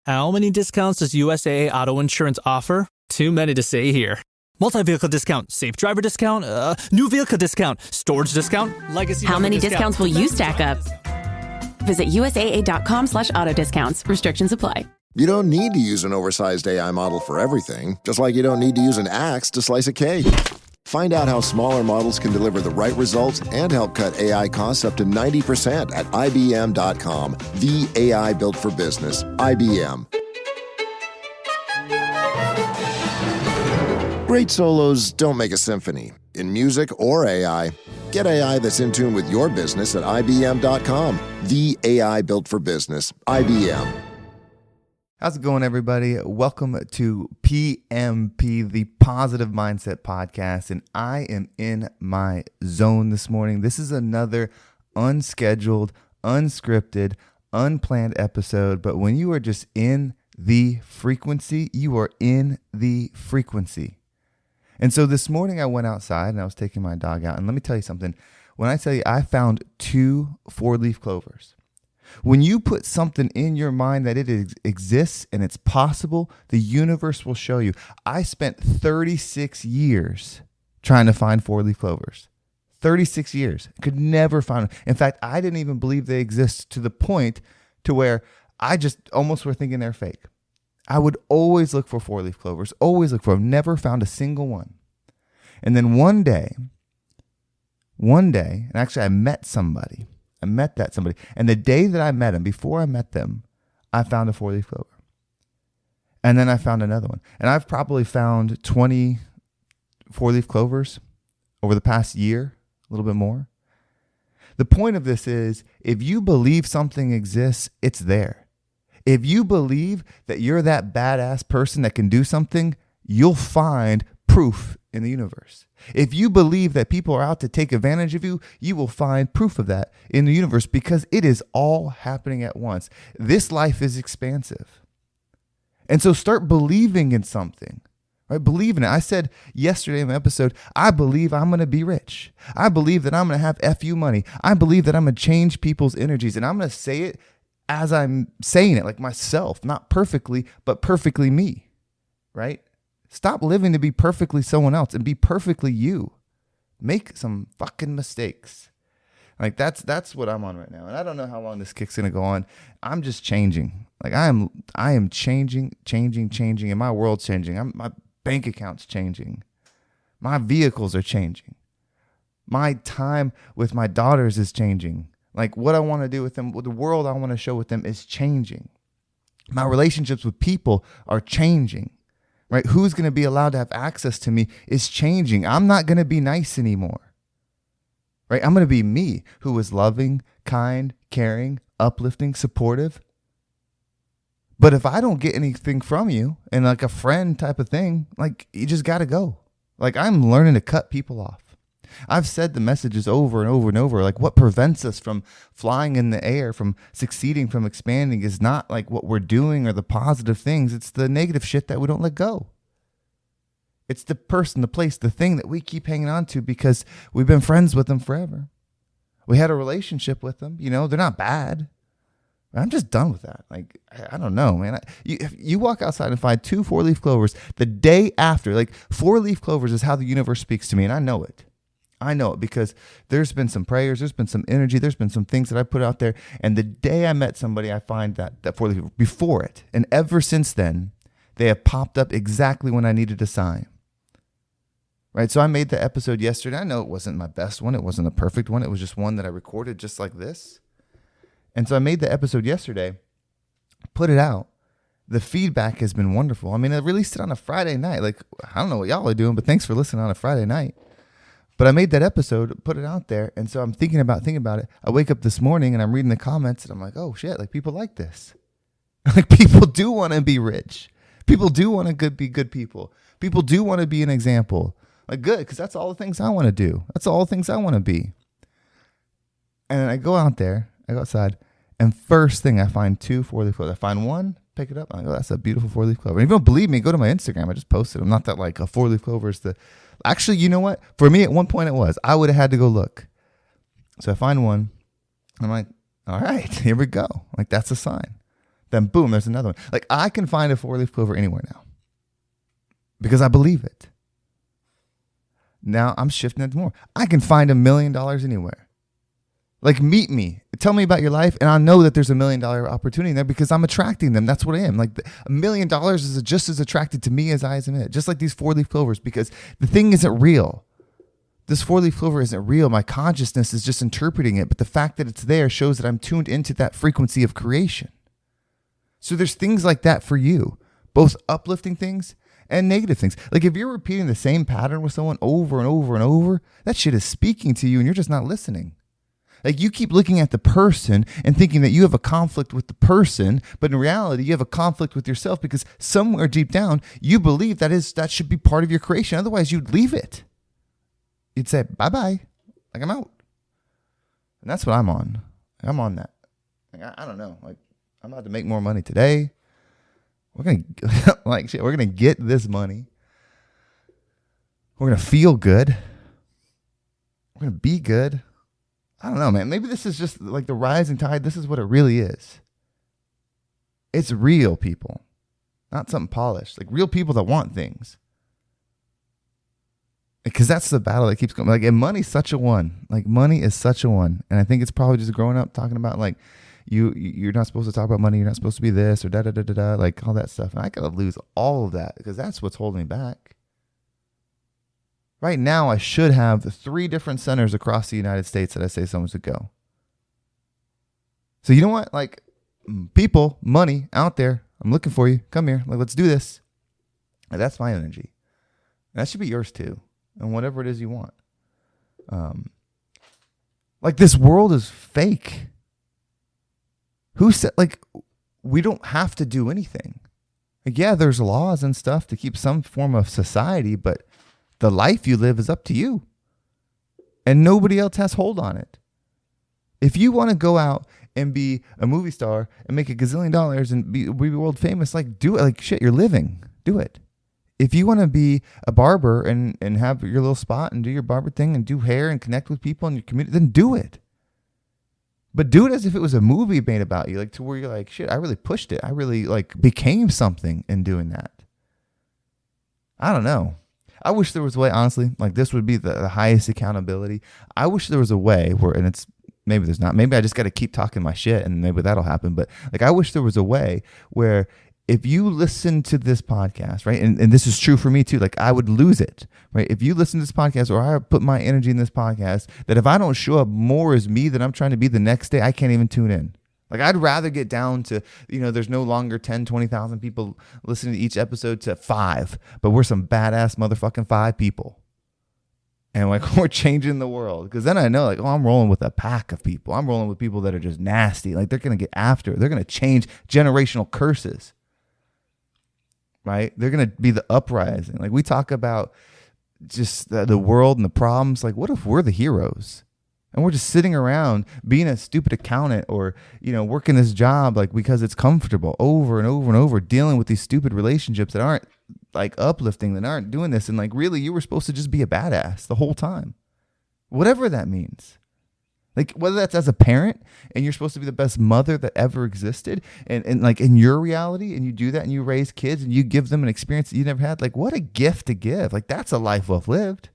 How many discounts does USAA Auto Insurance offer? Too many to say here. Multi-vehicle discount, safe driver discount, new vehicle discount, storage discount, legacy. How many discounts will you stack up? Visit USAA.com/auto discounts. Restrictions apply. You don't need to use an oversized AI model for everything, just like you don't need to use an axe to slice a cake. Find out how smaller models can deliver the right results and help cut AI costs up to 90% at IBM.com. The AI built for business. IBM. Great solos don't make a symphony. In music or AI, get AI that's in tune with your business at IBM.com. The AI built for business. IBM. How's it going, everybody? Welcome to PMP, the Positive Mindset Podcast, and I am in my zone this morning. This is another unscheduled, unscripted, unplanned episode, but when you are just in the frequency, you are in the frequency. And so this morning I went outside and I was taking my dog out, and let me tell you something. When I tell you I found 2 4-leaf clovers, when you put something in your mind that it exists and it's possible, the universe will show you. I spent 36 years trying to find 4-leaf clovers. 36 years. Could never find them. In fact, I didn't even believe they exist, to the point to where I just almost were thinking they're fake. I would always look for 4-leaf clovers, always look for them, never found a single one. And then one day, and actually I met somebody. And the day that I met him, before I met them, I found a 4-leaf clover. And then I found another one. And I've probably found 20 4-leaf clovers over the past year, a little bit more. The point of this is, if you believe something exists, it's there. If you believe that you're that badass person that can do something, you'll find proof in the universe. If you believe that people are out to take advantage of you, you will find proof of that in the universe, because it is all happening at once. This life is expansive. And so start believing in something, right? Believe in it. I said yesterday in the episode, I believe I'm going to be rich. I believe that I'm going to have FU money. I believe that I'm going to change people's energies, and I'm going to say it as I'm saying it, like myself, not perfectly, but perfectly me, right? Stop living to be perfectly someone else and be perfectly you. Make some fucking mistakes. Like that's what I'm on right now. And I don't know how long this kick's going to go on. I'm just changing. Like I am changing, and my world's changing. My bank account's changing. My vehicles are changing. My time with my daughters is changing. Like what I want to do with them, the world I want to show with them is changing. My relationships with people are changing. Right? Who's going to be allowed to have access to me is changing. I'm not going to be nice anymore. Right? I'm going to be me, who is loving, kind, caring, uplifting, supportive. But if I don't get anything from you, and like a friend type of thing, like you just got to go. Like I'm learning to cut people off. I've said the messages over and over and over, like what prevents us from flying in the air, from succeeding, from expanding is not like what we're doing or the positive things. It's the negative shit that we don't let go. It's the person, the place, the thing that we keep hanging on to because we've been friends with them forever. We had a relationship with them. You know, they're not bad. I'm just done with that. Like, I don't know, man. If you walk outside and find 2 4-leaf clovers the day after, like 4-leaf clovers is how the universe speaks to me, and I know it. I know it because there's been some prayers, there's been some energy, there's been some things that I put out there. And the day I met somebody, I find that 4-leaf before it. And ever since then, they have popped up exactly when I needed a sign. Right? So I made the episode yesterday. I know it wasn't my best one. It wasn't a perfect one. It was just one that I recorded just like this. And so I made the episode yesterday, put it out. The feedback has been wonderful. I mean, I released it on a Friday night. Like, I don't know what y'all are doing, but thanks for listening on a Friday night. But I made that episode, put it out there, and so I'm thinking about it. I wake up this morning and I'm reading the comments, and I'm like, oh shit, like people like this. Like people do want to be rich. People do want to be good people. People do want to be an example. Like good, because that's all the things I want to do. That's all the things I want to be. And I go out there, I go outside, and first thing I find 2 4-leaf clovers. I find one, pick it up, and I go, that's a beautiful 4-leaf clover. And if you don't believe me, go to my Instagram. I just posted. I'm not that like a 4-leaf clover is the... Actually, you know what? For me, at one point it was. I would have had to go look. So I find one. I'm like, all right, here we go. Like, that's a sign. Then boom, there's another one. Like I can find a 4-leaf clover anywhere now because I believe it. Now I'm shifting it more. I can find $1 million anywhere. Like meet me, tell me about your life, and I know that there's $1 million opportunity there because I'm attracting them. That's what I am. Like $1 million is just as attracted to me as I am it. Just like these 4-leaf clovers, because the thing isn't real. This 4-leaf clover isn't real. My consciousness is just interpreting it, but the fact that it's there shows that I'm tuned into that frequency of creation. So there's things like that for you, both uplifting things and negative things. Like if you're repeating the same pattern with someone over and over and over, that shit is speaking to you and you're just not listening. Like you keep looking at the person and thinking that you have a conflict with the person, but in reality you have a conflict with yourself because somewhere deep down you believe that should be part of your creation. Otherwise you'd leave it. You'd say, bye-bye, like I'm out. And that's what I'm on. I'm on that. Like, I don't know. Like I'm about to make more money today. We're going to we're going to get this money. We're going to feel good. We're going to be good. I don't know, man. Maybe this is just like the rising tide. This is what it really is. It's real people, not something polished. Like real people that want things. Because that's the battle that keeps going. Like, and money's such a one. Like, money is such a one. And I think it's probably just growing up talking about, like, you're not supposed to talk about money. You're not supposed to be this or da-da-da-da-da, like all that stuff. And I gotta lose all of that because that's what's holding me back. Right now, I should have 3 different centers across the United States that I say someone should go. So you know what? Like, people, money out there, I'm looking for you. Come here. Like, let's do this. And that's my energy. And that should be yours too. And whatever it is you want. Like, this world is fake. Who said, like, we don't have to do anything. Like, yeah, there's laws and stuff to keep some form of society, but the life you live is up to you. And nobody else has hold on it. If you want to go out and be a movie star and make $1 gazillion and be world famous, like, do it. Like, shit, you're living. Do it. If you want to be a barber and have your little spot and do your barber thing and do hair and connect with people in your community, then do it. But do it as if it was a movie made about you, like to where you're like, shit, I really pushed it. I really like became something in doing that. I don't know. I wish there was a way, honestly, like this would be the highest accountability. I wish there was a way where, and it's, maybe there's not, maybe I just got to keep talking my shit and maybe that'll happen. But like, I wish there was a way where if you listen to this podcast, right, and this is true for me too, like I would lose it, right? If you listen to this podcast or I put my energy in this podcast, that if I don't show up more as me than I'm trying to be the next day, I can't even tune in. Like I'd rather get down to, there's no longer 10, 20,000 people listening to each episode to 5, but we're some badass motherfucking 5 people. And like we're changing the world. Because then I know like, oh, I'm rolling with a pack of people. I'm rolling with people that are just nasty. Like they're going to get after it. They're going to change generational curses. Right? They're going to be the uprising. Like we talk about just the world and the problems. Like what if we're the heroes? And we're just sitting around being a stupid accountant or, working this job like because it's comfortable over and over and over, dealing with these stupid relationships that aren't like uplifting, that aren't doing this. And like, really, you were supposed to just be a badass the whole time. Whatever that means. Like whether that's as a parent and you're supposed to be the best mother that ever existed and like in your reality and you do that and you raise kids and you give them an experience that you never had. Like what a gift to give. Like that's a life well lived.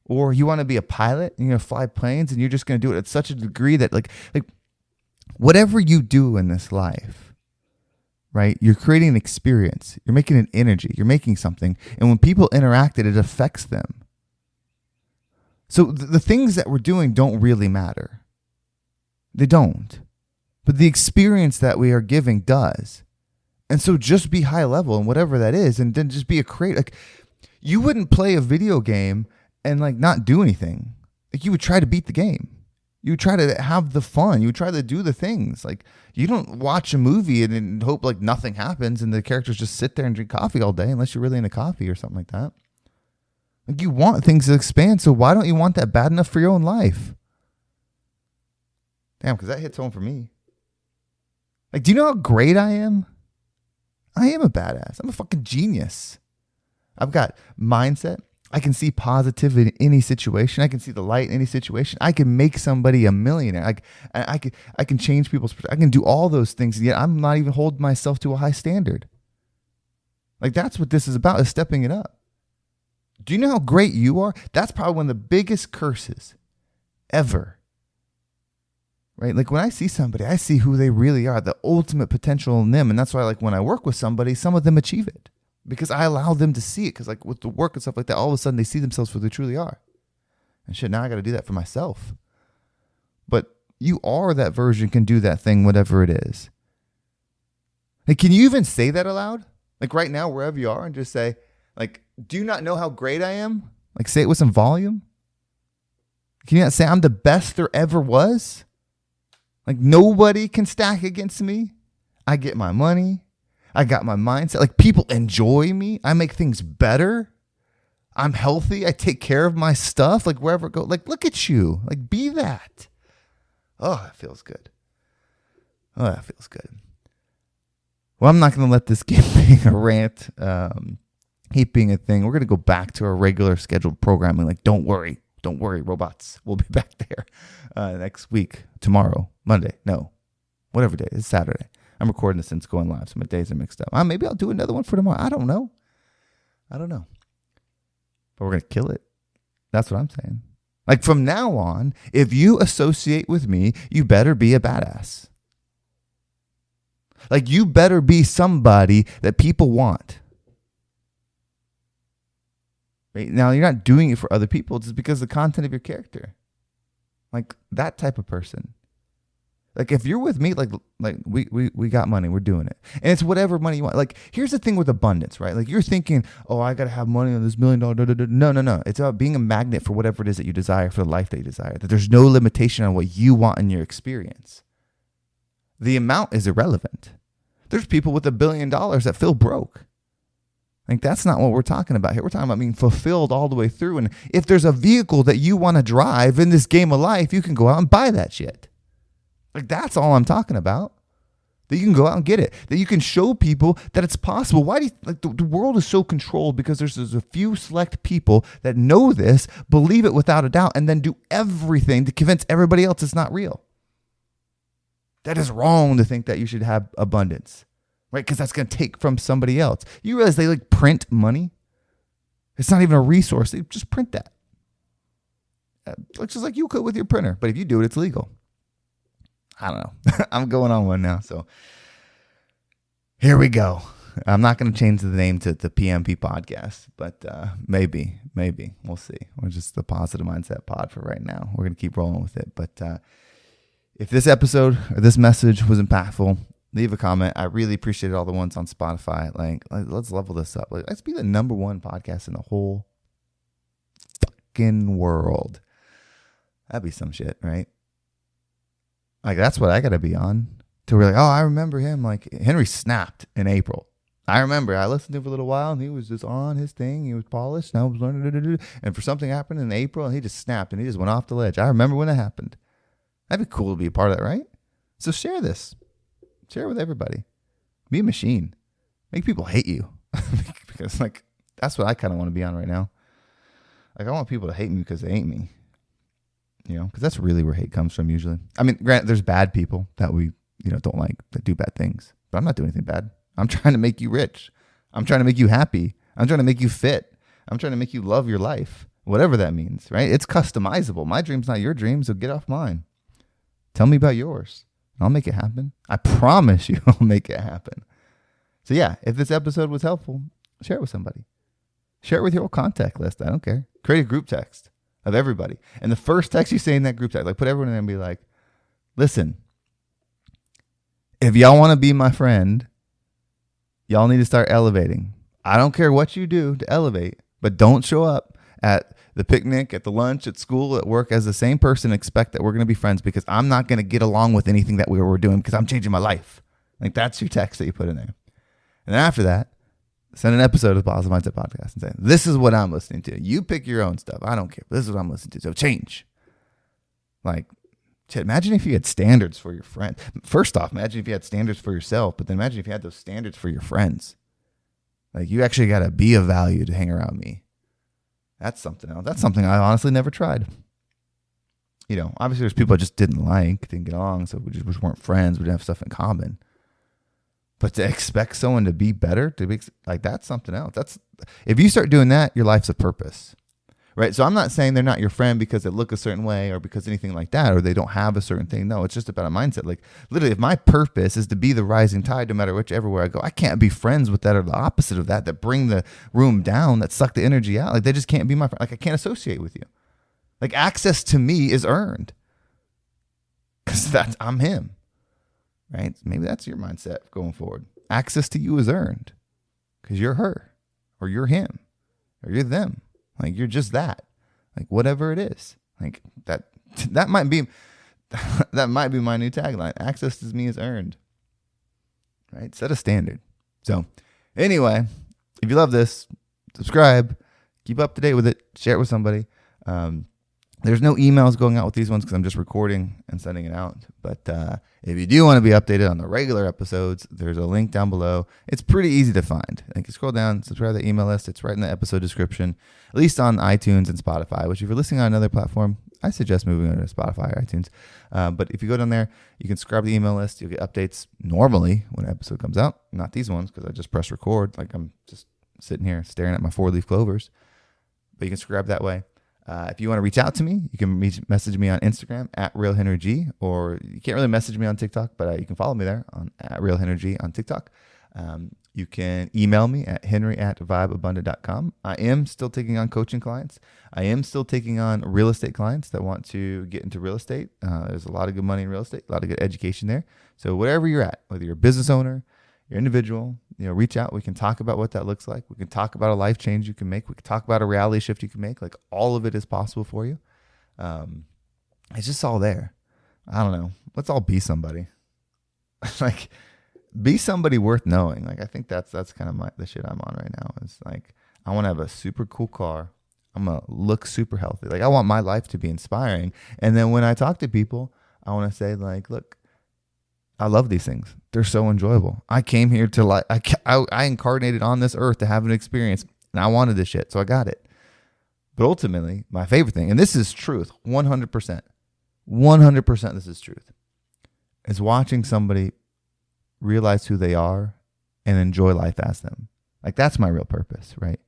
Or you want to be a pilot and you're going to fly planes and you're just going to do it at such a degree that like whatever you do in this life, right? You're creating an experience. You're making an energy. You're making something. And when people interact it affects them. So the things that we're doing don't really matter. They don't. But the experience that we are giving does. And so just be high level and whatever that is, and then just be a creator. Like you wouldn't play a video game and like not do anything. Like you would try to beat the game. You would try to have the fun. You would try to do the things. Like you don't watch a movie and hope like nothing happens and the characters just sit there and drink coffee all day unless you're really into coffee or something like that. Like you want things to expand, so why don't you want that bad enough for your own life? Damn, because that hits home for me. Like, do you know how great I am? I am a badass. I'm a fucking genius. I've got mindset. I can see positivity in any situation. I can see the light in any situation. I can make somebody a millionaire. I can change people's perspective. I can do all those things, and yet I'm not even holding myself to a high standard. Like, that's what this is about, is stepping it up. Do you know how great you are? That's probably one of the biggest curses ever. Right? Like, when I see somebody, I see who they really are, the ultimate potential in them. And that's why, like, when I work with somebody, some of them achieve it because I allow them to see it. Because, like, with the work and stuff like that, all of a sudden they see themselves for who they truly are. And shit, now I got to do that for myself. But you are that version, can do that thing, whatever it is. Like, can you even say that aloud? Like, right now, wherever you are, and just say, like, do you not know how great I am? Like, say it with some volume. Can you not say I'm the best there ever was? Like, nobody can stack against me. I get my money. I got my mindset. Like, people enjoy me. I make things better. I'm healthy. I take care of my stuff. Like, wherever I go. Like, look at you. Like, be that. Oh, that feels good. Oh, that feels good. Well, I'm not going to let this keep being a rant, keep being a thing. We're going to go back to our regular scheduled programming. Like, don't worry, robots. We'll be back there next week, tomorrow, Monday. No, whatever day. It's Saturday. I'm recording this and it's going live, so my days are mixed up. Maybe I'll do another one for tomorrow. I don't know. But we're going to kill it. That's what I'm saying. Like, from now on, if you associate with me, you better be a badass. Like, you better be somebody that people want. Right? Now, you're not doing it for other people. It's just because of the content of your character. Like, that type of person. Like, if you're with me, like we got money, we're doing it. And it's whatever money you want. Like, here's the thing with abundance, right? Like, you're thinking, oh, I got to have money on this $1 million. No. It's about being a magnet for whatever it is that you desire, for the life that you desire. That there's no limitation on what you want in your experience. The amount is irrelevant. There's people with $1 billion that feel broke. Like, that's not what we're talking about here. We're talking about being fulfilled all the way through. And if there's a vehicle that you want to drive in this game of life, you can go out and buy that shit. Like, that's all I'm talking about. That you can go out and get it. That you can show people that it's possible. Why do you, like, the world is so controlled because there's a few select people that know this, believe it without a doubt, and then do everything to convince everybody else it's not real. That is wrong to think that you should have abundance, right? Because that's going to take from somebody else. You realize they, like, print money? It's not even a resource. They just print that. It's just like you could with your printer. But if you do it, it's legal. I don't know. I'm going on one now. So here we go. I'm not going to change the name to the PMP podcast, but maybe we'll see. We're just the Positive Mindset Pod for right now. We're going to keep rolling with it. But if this episode or this message was impactful, leave a comment. I really appreciate all the ones on Spotify. Like, let's level this up. Like, let's be the #1 podcast in the whole fucking world. That'd be some shit, right? Like, that's what I got to be on. To where, like, oh, I remember him. Like, Henry snapped in April. I remember I listened to him for a little while and he was just on his thing. He was polished. And I was learning. And for something happened in April and he just snapped and he just went off the ledge. I remember when it happened. That'd be cool to be a part of that, right? So share this. Share it with everybody. Be a machine. Make people hate you. Because, like, that's what I kind of want to be on right now. Like, I want people to hate me because they hate me. You know, because that's really where hate comes from usually. I mean, granted, there's bad people that we, don't like, that do bad things. But I'm not doing anything bad. I'm trying to make you rich. I'm trying to make you happy. I'm trying to make you fit. I'm trying to make you love your life. Whatever that means, right? It's customizable. My dream's not your dream, so get off mine. Tell me about yours. I'll make it happen. I promise you I'll make it happen. So yeah, if this episode was helpful, share it with somebody. Share it with your whole contact list. I don't care. Create a group text of everybody. And the first text you say in that group text, like, put everyone in there and be like, listen, if y'all want to be my friend, y'all need to start elevating. I don't care what you do to elevate, but don't show up at the picnic, at the lunch, at school, at work as the same person and expect that we're going to be friends, because I'm not going to get along with anything that we were doing because I'm changing my life. Like, that's your text that you put in there. And then after that, send an episode of the Positive Mindset Podcast and say, this is what I'm listening to. You pick your own stuff. I don't care. This is what I'm listening to. So change. Like, shit, imagine if you had standards for your friends. First off, imagine if you had standards for yourself, but then imagine if you had those standards for your friends. Like, you actually got to be of value to hang around me. That's something else. That's something I honestly never tried. Obviously there's people I just didn't get along, so we just weren't friends. We didn't have stuff in common. But to expect someone to be better, that's something else. If you start doing that, your life's a purpose, right? So I'm not saying they're not your friend because they look a certain way or because anything like that, or they don't have a certain thing. No, it's just about a mindset. Like literally, if my purpose is to be the rising tide, no matter everywhere I go, I can't be friends with that or the opposite of that bring the room down, that suck the energy out. Like they just can't be my friend. Like I can't associate with you. Like access to me is earned because I'm him, right? Maybe that's your mindset going forward. Access to you is earned because you're her or you're him or you're them. Like you're just that, like whatever it is. Like that might be my new tagline. Access to me is earned, right? Set a standard. So anyway, if you love this, subscribe, keep up to date with it, share it with somebody. There's no emails going out with these ones because I'm just recording and sending it out. But if you do want to be updated on the regular episodes, there's a link down below. It's pretty easy to find. You can scroll down, subscribe to the email list. It's right in the episode description, at least on iTunes and Spotify, which if you're listening on another platform, I suggest moving over to Spotify or iTunes. But if you go down there, you can subscribe to the email list. You'll get updates normally when an episode comes out. Not these ones because I just press record. Like I'm just sitting here staring at my 4-leaf clovers. But you can subscribe that way. If you want to reach out to me, you can message me on Instagram at RealHenryG, or you can't really message me on TikTok, but you can follow me there at RealHenryG on TikTok. You can email me at henry@vibeabundant.com. I am still taking on coaching clients. I am still taking on real estate clients that want to get into real estate. There's a lot of good money in real estate, a lot of good education there. So wherever you're at, whether you're a business owner, you're individual, reach out. We can talk about what that looks like. We can talk about a life change you can make. We can talk about a reality shift you can make. Like all of it is possible for you. It's just all there. I don't know. Let's all be somebody. Like be somebody worth knowing. Like I think that's kind of the shit I'm on right now. It's like I want to have a super cool car. I'm gonna look super healthy. Like I want my life to be inspiring. And then when I talk to people, I want to say like, look, I love these things. They're so enjoyable. I came here to I incarnated on this earth to have an experience, and I wanted this shit, so I got it. But ultimately, my favorite thing, and this is truth, 100%, 100% this is truth, is watching somebody realize who they are and enjoy life as them. Like that's my real purpose, right?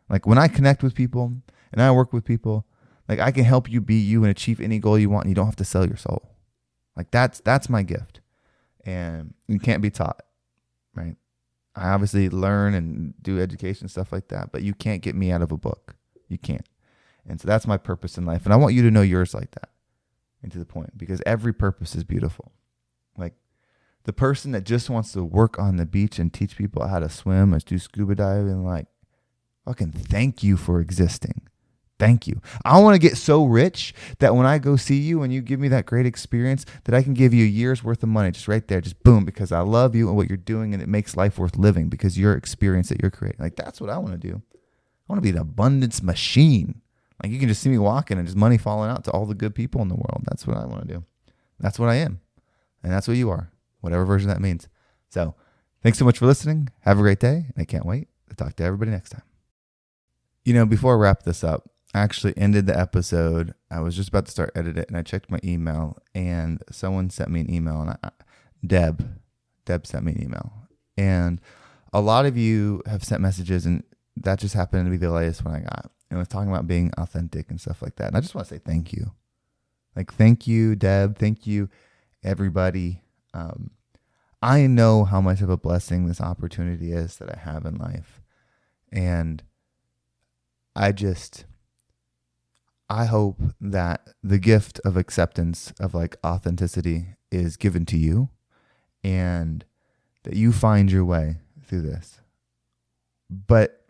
Like when I connect with people and I work with people, like I can help you be you and achieve any goal you want, and you don't have to sell your soul. Like that's my gift. And you can't be taught, right? I obviously learn and do education, stuff like that, but you can't get me out of a book. You can't. And so that's my purpose in life. And I want you to know yours like that, and to the point, because every purpose is beautiful. Like the person that just wants to work on the beach and teach people how to swim or do scuba diving, like fucking thank you for existing. Thank you. I want to get so rich that when I go see you and you give me that great experience, that I can give you a year's worth of money just right there, just boom, because I love you and what you're doing, and it makes life worth living because your experience that you're creating. Like that's what I want to do. I want to be an abundance machine. Like you can just see me walking and just money falling out to all the good people in the world. That's what I want to do. That's what I am. And that's what you are, whatever version that means. So thanks so much for listening. Have a great day. And I can't wait to talk to everybody next time. Before I wrap this up, I actually ended the episode. I was just about to start edit it, and I checked my email, and someone sent me an email, and Deb sent me an email. And a lot of you have sent messages, and that just happened to be the latest one I got. And it was talking about being authentic and stuff like that. And I just want to say thank you. Like, thank you, Deb. Thank you, everybody. I know how much of a blessing this opportunity is that I have in life. And I hope that the gift of acceptance of like authenticity is given to you, and that you find your way through this. But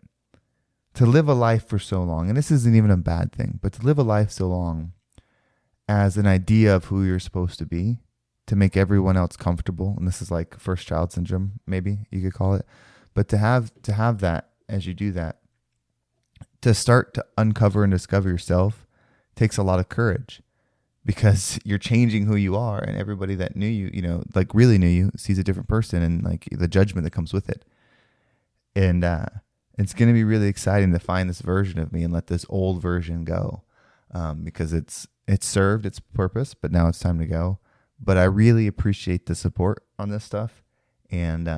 to live a life for so long, and this isn't even a bad thing, but to live a life so long as an idea of who you're supposed to be, to make everyone else comfortable, and this is like first child syndrome, maybe you could call it, but to have that as you do that, to start to uncover and discover yourself takes a lot of courage, because you're changing who you are, and everybody that knew you, like really knew you, sees a different person, and like the judgment that comes with it. And It's going to be really exciting to find this version of me and let this old version go, because it's served its purpose, but now it's time to go. But I really appreciate the support on this stuff, and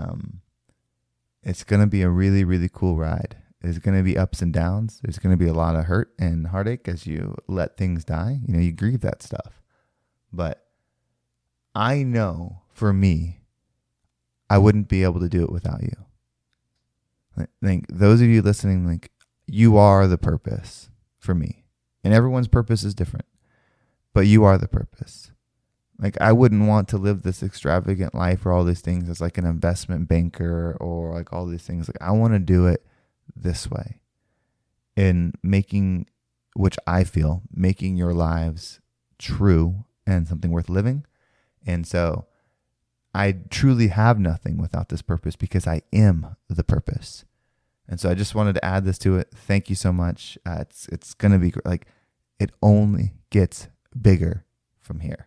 it's going to be a really, really cool ride. There's going to be ups and downs. There's going to be a lot of hurt and heartache as you let things die. You know, you grieve that stuff. But I know for me, I wouldn't be able to do it without you. Like those of you listening, like, you are the purpose for me. And everyone's purpose is different, but you are the purpose. Like, I wouldn't want to live this extravagant life or all these things as like an investment banker or like all these things. Like, I want to do it this way, in making, which I feel, making your lives true and something worth living. And so I truly have nothing without this purpose, because I am the purpose. And so I just wanted to add this to it. Thank you so much. It's going to be like, it only gets bigger from here.